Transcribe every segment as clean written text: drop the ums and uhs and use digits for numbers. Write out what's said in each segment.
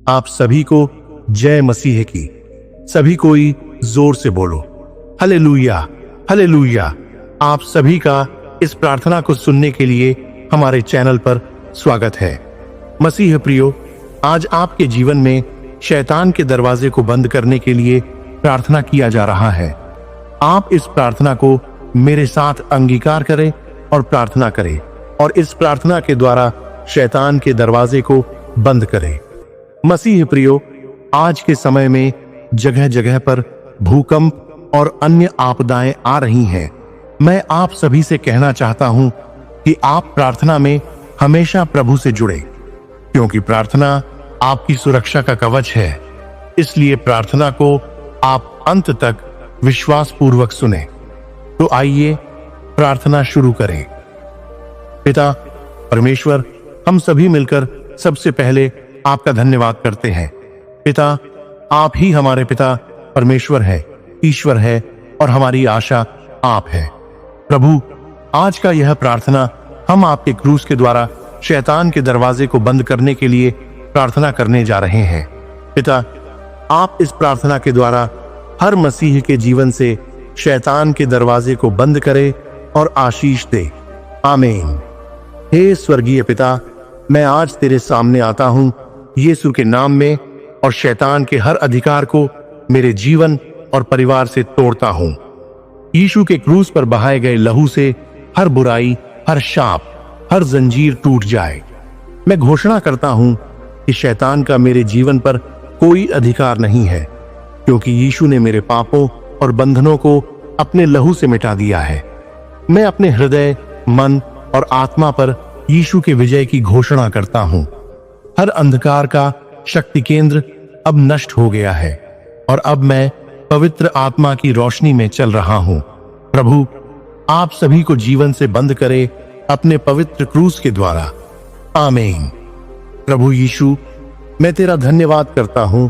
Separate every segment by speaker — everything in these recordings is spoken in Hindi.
Speaker 1: आप सभी को जय मसीह की। सभी कोई जोर से बोलो हालेलुया, हालेलुया। आप सभी का इस प्रार्थना को सुनने के लिए हमारे चैनल पर स्वागत है। मसीह प्रियो, आज आपके जीवन में शैतान के दरवाजे को बंद करने के लिए प्रार्थना किया जा रहा है। आप इस प्रार्थना को मेरे साथ अंगीकार करें और प्रार्थना करें, और इस प्रार्थना के द्वारा शैतान के दरवाजे को बंद करें। मसीह प्रियो, आज के समय में जगह जगह पर भूकंप और अन्य आपदाएं आ रही हैं। मैं आप सभी से कहना चाहता हूं कि आप प्रार्थना में हमेशा प्रभु से जुड़े, क्योंकि प्रार्थना आपकी सुरक्षा का कवच है। इसलिए प्रार्थना को आप अंत तक विश्वास पूर्वक सुने। तो आइए प्रार्थना शुरू करें। पिता परमेश्वर, हम सभी मिलकर सबसे पहले आपका धन्यवाद करते हैं। पिता, आप ही हमारे पिता परमेश्वर है, ईश्वर है, और हमारी आशा आप है। प्रभु, आज का यह प्रार्थना हम आपके क्रूस के द्वारा शैतान के दरवाजे को बंद करने के लिए प्रार्थना करने जा रहे हैं। पिता, आप इस प्रार्थना के द्वारा हर मसीह के जीवन से शैतान के दरवाजे को बंद करें और आशीष दे। आमीन। हे स्वर्गीय पिता, मैं आज तेरे सामने आता हूं यीशु के नाम में, और शैतान के हर अधिकार को मेरे जीवन और परिवार से तोड़ता हूं। यीशु के क्रूस पर बहाए गए लहू से हर बुराई, हर शाप, हर जंजीर टूट जाए। मैं घोषणा करता हूं कि शैतान का मेरे जीवन पर कोई अधिकार नहीं है, क्योंकि यीशु ने मेरे पापों और बंधनों को अपने लहू से मिटा दिया है। मैं अपने हृदय, मन और आत्मा पर यीशु के विजय की घोषणा करता हूं। हर अंधकार का शक्ति केंद्र अब नष्ट हो गया है, और अब मैं पवित्र आत्मा की रोशनी में चल रहा हूं। प्रभु, आप सभी को जीवन से बंद करे अपने पवित्र क्रूस के द्वारा। आमीन। प्रभु यीशु, मैं तेरा धन्यवाद करता हूं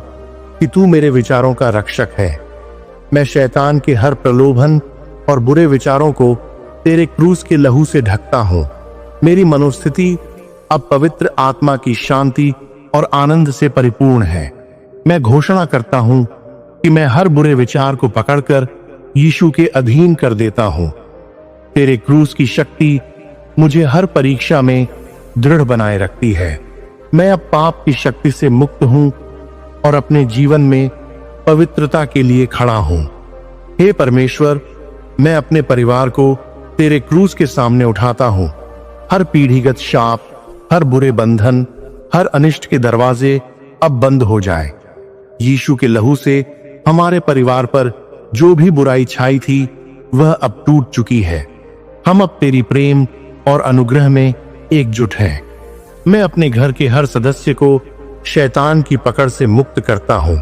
Speaker 1: कि तू मेरे विचारों का रक्षक है। मैं शैतान के हर प्रलोभन और बुरे विचारों को तेरे क्रूस के लहू से ढकता हूं। मेरी मनोस्थिति अब पवित्र आत्मा की शांति और आनंद से परिपूर्ण है। मैं घोषणा करता हूं कि मैं हर बुरे विचार को पकड़कर यीशु के अधीन कर देता हूं। तेरे क्रूस की शक्ति मुझे हर परीक्षा में दृढ़ बनाए रखती है। मैं अब पाप की शक्ति से मुक्त हूं और अपने जीवन में पवित्रता के लिए खड़ा हूं। हे परमेश्वर, मैं अपने परिवार को तेरे क्रूस के सामने उठाता हूं। हर पीढ़ीगत शाप, हर बुरे बंधन, हर अनिष्ट के दरवाजे अब बंद हो जाए। यीशु के लहू से हमारे परिवार पर जो भी बुराई छाई थी वह अब टूट चुकी है। हम अब तेरी प्रेम और अनुग्रह में एकजुट हैं। मैं अपने घर के हर सदस्य को शैतान की पकड़ से मुक्त करता हूं।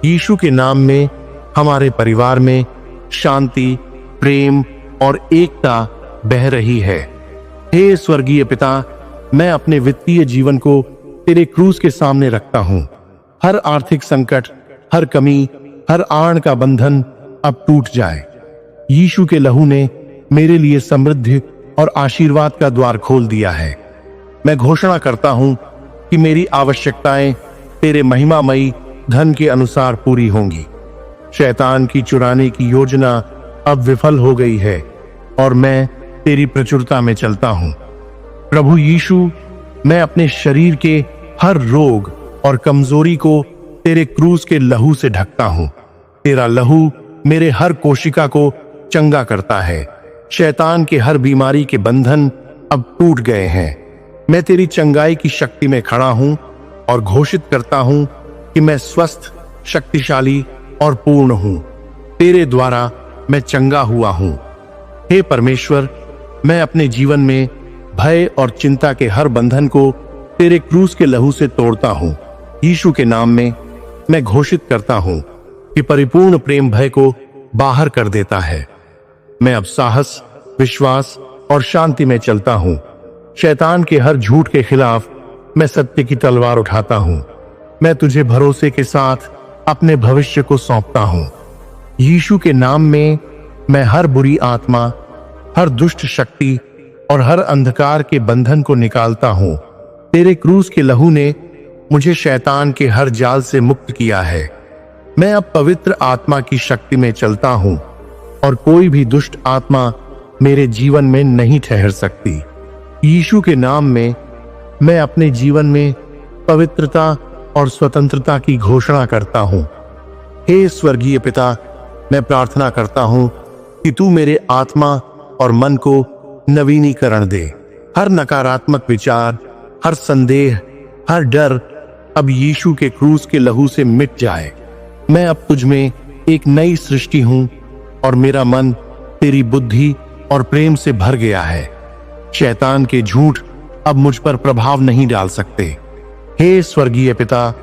Speaker 1: यीशु के नाम में हमारे परिवार में शांति, प्रेम और एकता बह रही है। हे स्वर्गीय पिता, मैं अपने वित्तीय जीवन को तेरे क्रूस के सामने रखता हूं। हर आर्थिक संकट, हर कमी, हर आड़ का बंधन अब टूट जाए। यीशु के लहू ने मेरे लिए समृद्धि और आशीर्वाद का द्वार खोल दिया है। मैं घोषणा करता हूं कि मेरी आवश्यकताएं तेरे महिमामयी धन के अनुसार पूरी होंगी। शैतान की चुराने की योजना अब विफल हो गई है, और मैं तेरी प्रचुरता में चलता हूं। प्रभु यीशु, मैं अपने शरीर के हर रोग और कमजोरी को तेरे क्रूस के लहू से ढकता हूं। तेरा लहू मेरे हर कोशिका को चंगा करता है। शैतान के हर बीमारी के बंधन अब टूट गए हैं। मैं तेरी चंगाई की शक्ति में खड़ा हूं और घोषित करता हूं कि मैं स्वस्थ, शक्तिशाली और पूर्ण हूं। तेरे द्वारा मैं चंगा हुआ हूं। हे परमेश्वर, मैं अपने जीवन में भय और चिंता के हर बंधन को तेरे क्रूस के लहू से तोड़ता हूं। यीशु के नाम में मैं घोषित करता हूं कि परिपूर्ण प्रेम भय को बाहर कर देता है। मैं अब साहस, विश्वास और शांति में चलता हूं। शैतान के हर झूठ के खिलाफ मैं सत्य की तलवार उठाता हूं। मैं तुझे भरोसे के साथ अपने भविष्य को सौंपता हूं। यीशु के नाम में मैं हर बुरी आत्मा, हर दुष्ट शक्ति और हर अंधकार के बंधन को निकालता हूं। तेरे क्रूस के लहू ने मुझे शैतान के हर जाल से मुक्त किया है। मैं अब पवित्र आत्मा की शक्ति में चलता हूँ और कोई भी दुष्ट आत्मा मेरे जीवन में नहीं ठहर सकती। यीशु के नाम में मैं अपने जीवन में पवित्रता और स्वतंत्रता की घोषणा करता हूँ। हे स्वर्गीय पिता, मैं प्रार्थना करता हूँ कि तू मेरे आत्मा और मन को नवीनीकरण दे। हर नकारात्मक विचार, हर संदेह, हर डर अब यीशु के क्रूस के लहू से मिट जाए। मैं अब तुझ में एक नई सृष्टि हूँ और मेरा मन तेरी बुद्धि और प्रेम से भर गया है। शैतान के झूठ अब मुझ पर प्रभाव नहीं डाल सकते। हे स्वर्गीय पिता,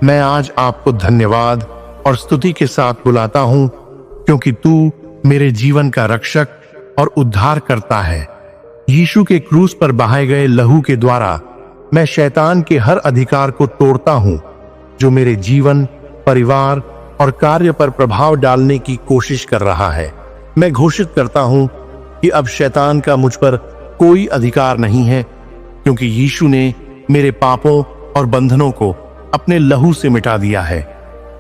Speaker 1: मैं आज आपको धन्यवाद और स्तुति के साथ बुलाता हूँ, क्योंकि तू मेरे जीवन का रक्षक और उद्धार करता है। यीशु के क्रूस पर बहाए गए लहू के द्वारा मैं शैतान के हर अधिकार को तोड़ता हूँ जो मेरे जीवन, परिवार और कार्य पर प्रभाव डालने की कोशिश कर रहा है। मैं घोषित करता हूँ कि अब शैतान का मुझ पर कोई अधिकार नहीं है, क्योंकि यीशु ने मेरे पापों और बंधनों को अपने लहू से मिटा दिया है।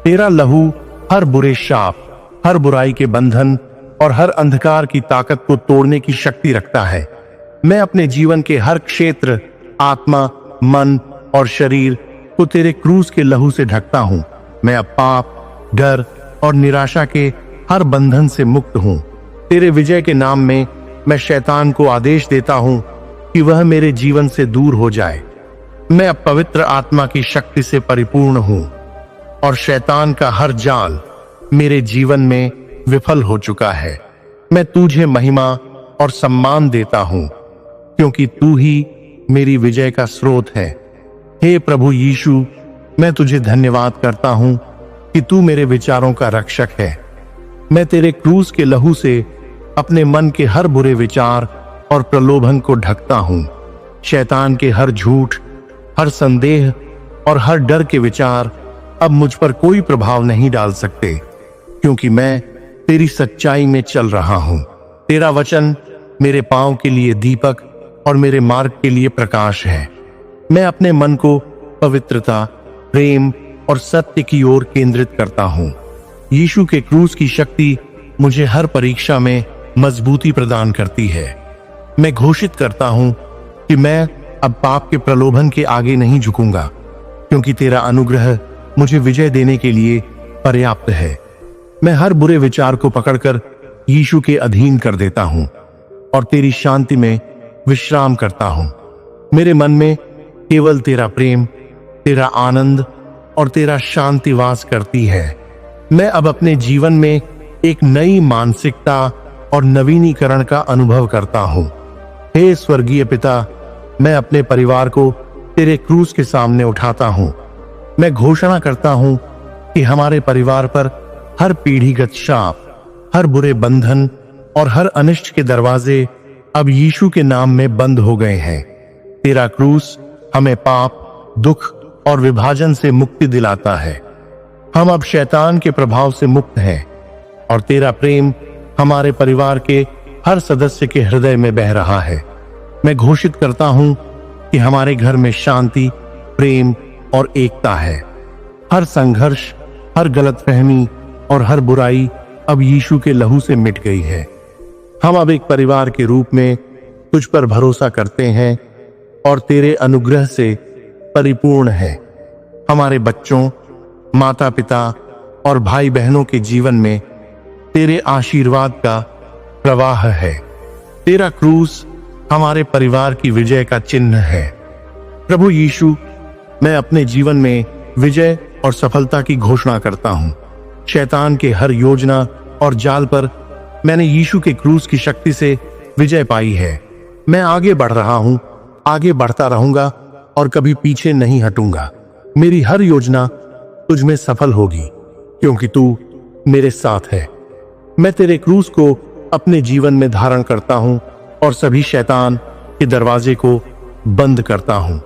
Speaker 1: तेरा लहू हर बुरे शाप, हर बुराई के बंधन और हर अंधकार की ताकत को तोड़ने की शक्ति रखता है। मैं अपने जीवन के हर क्षेत्र, आत्मा, मन और शरीर को तेरे क्रूस के लहू से ढकता हूँ। मैं अब पाप, डर और निराशा के हर बंधन से मुक्त हूँ। तेरे विजय के नाम में मैं शैतान को आदेश देता हूँ कि वह मेरे जीवन से दूर हो जाए। मैं अब पवित्र आत्मा की शक्ति से परिपूर्ण हूँ और शैतान का हर जाल मेरे जीवन में विफल हो चुका है। मैं तुझे महिमा और सम्मान देता हूँ, क्योंकि तू ही मेरी विजय का स्रोत है। हे प्रभु यीशु, मैं तुझे धन्यवाद करता हूँ कि तू मेरे विचारों का रक्षक है। मैं तेरे क्रूस के लहू से अपने मन के हर बुरे विचार और प्रलोभन को ढकता हूँ। शैतान के हर झूठ, हर संदेह और हर डर के विचार अब मुझ पर कोई प्रभाव नहीं डाल सकते, क्योंकि मैं तेरी सच्चाई में चल रहा हूँ। तेरा वचन मेरे पांव के लिए दीपक और मेरे मार्ग के लिए प्रकाश है। मैं अपने मन को पवित्रता, प्रेम और सत्य की ओर केंद्रित करता हूँ। यीशु के क्रूस की शक्ति मुझे हर परीक्षा में मजबूती प्रदान करती है। मैं घोषित करता हूँ कि मैं अब पाप के प्रलोभन के आगे नहीं झुकूंगा, क्योंकि तेरा अनुग्रह मुझे विजय देने के लिए पर्याप्त है। मैं हर बुरे विचार को पकड़कर यीशु के अधीन कर देता हूँ और तेरी शांति में विश्राम करता हूँ। मेरे मन में केवल तेरा प्रेम, तेरा आनंद और तेरा शांति वास करती है। मैं अब अपने जीवन में एक नई मानसिकता और नवीनीकरण का अनुभव करता हूँ। हे स्वर्गीय पिता, मैं अपने परिवार को तेरे क्रूस के सामने उठाता हूँ। मैं घोषणा करता हूँ कि हमारे परिवार पर हर पीढ़ीगत शाप, हर बुरे बंधन और हर अनिष्ट के दरवाजे अब यीशु के नाम में बंद हो गए हैं। तेरा क्रूस हमें पाप, दुख और विभाजन से मुक्ति दिलाता है। हम अब शैतान के प्रभाव से मुक्त हैं और तेरा प्रेम हमारे परिवार के हर सदस्य के हृदय में बह रहा है। मैं घोषित करता हूँ कि हमारे घर में शांति, प्रेम और एकता है। हर संघर्ष, हर गलतफहमी और हर बुराई अब यीशु के लहू से मिट गई है। हम अब एक परिवार के रूप में तुझ पर भरोसा करते हैं और तेरे अनुग्रह से परिपूर्ण है। हमारे बच्चों, माता पिता और भाई बहनों के जीवन में तेरे आशीर्वाद का प्रवाह है। तेरा क्रूस हमारे परिवार की विजय का चिन्ह है। प्रभु यीशु, मैं अपने जीवन में विजय और सफलता की घोषणा करता हूँ। शैतान के हर योजना और जाल पर मैंने यीशु के क्रूस की शक्ति से विजय पाई है। मैं आगे बढ़ रहा हूँ, आगे बढ़ता रहूंगा और कभी पीछे नहीं हटूंगा। मेरी हर योजना तुझ में सफल होगी, क्योंकि तू मेरे साथ है। मैं तेरे क्रूस को अपने जीवन में धारण करता हूँ और सभी शैतान के दरवाजे को बंद करता हूँ।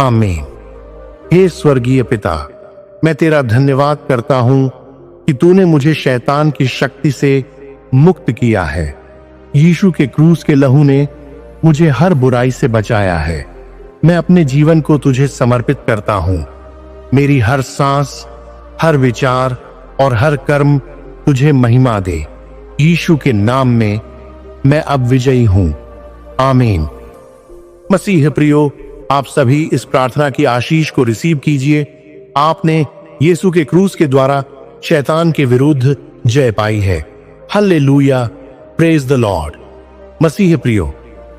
Speaker 1: आमीन। हे स्वर्गीय पिता, मैं तेरा धन्यवाद करता हूँ कि तूने मुझे शैतान की शक्ति से मुक्त किया है। यीशु के क्रूस के लहू ने मुझे हर बुराई से बचाया है। मैं अपने जीवन को तुझे समर्पित करता हूँ मेरी हर सांस, हर विचार और हर कर्म तुझे महिमा दे। यीशु के नाम में मैं अब विजयी हूं। आमीन। मसीह प्रियो, आप सभी इस प्रार्थना की आशीष को रिसीव कीजिए। आपने यीशु के क्रूस के द्वारा शैतान के विरुद्ध जय पाई है। Hallelujah, praise the lord. मसीह प्रियो,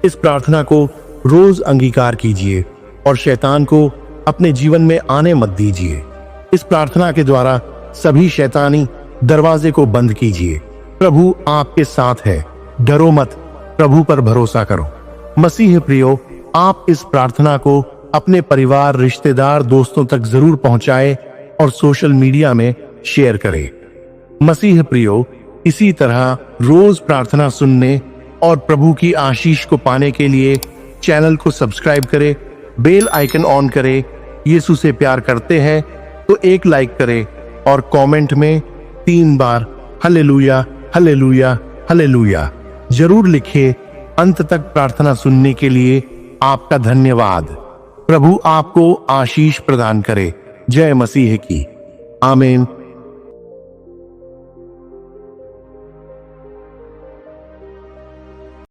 Speaker 1: इस प्रार्थना को रोज अंगीकार कीजिए और शैतान को अपने जीवन में आने मत दीजिए। इस प्रार्थना के द्वारा सभी शैतानी दरवाजे को बंद कीजिए। प्रभु आपके साथ है, डरो मत, प्रभु पर भरोसा करो। मसीह प्रियो, आप इस प्रार्थना को अपने परिवार, रिश्तेदार, दोस्तों तक जरूर पहुंचाएं और सोशल मीडिया में शेयर करें। मसीह प्रियो, इसी तरह रोज प्रार्थना सुनने और प्रभु की आशीष को पाने के लिए चैनल को सब्सक्राइब करें, बेल आइकन ऑन करें। यीशु से प्यार करते हैं तो एक लाइक करें और कमेंट में 3 बार हालेलुया, हालेलुया, हालेलुया जरूर लिखें। अंत तक प्रार्थना सुनने के लिए आपका धन्यवाद। प्रभु आपको आशीष प्रदान करे। जय मसीह की। आमीन।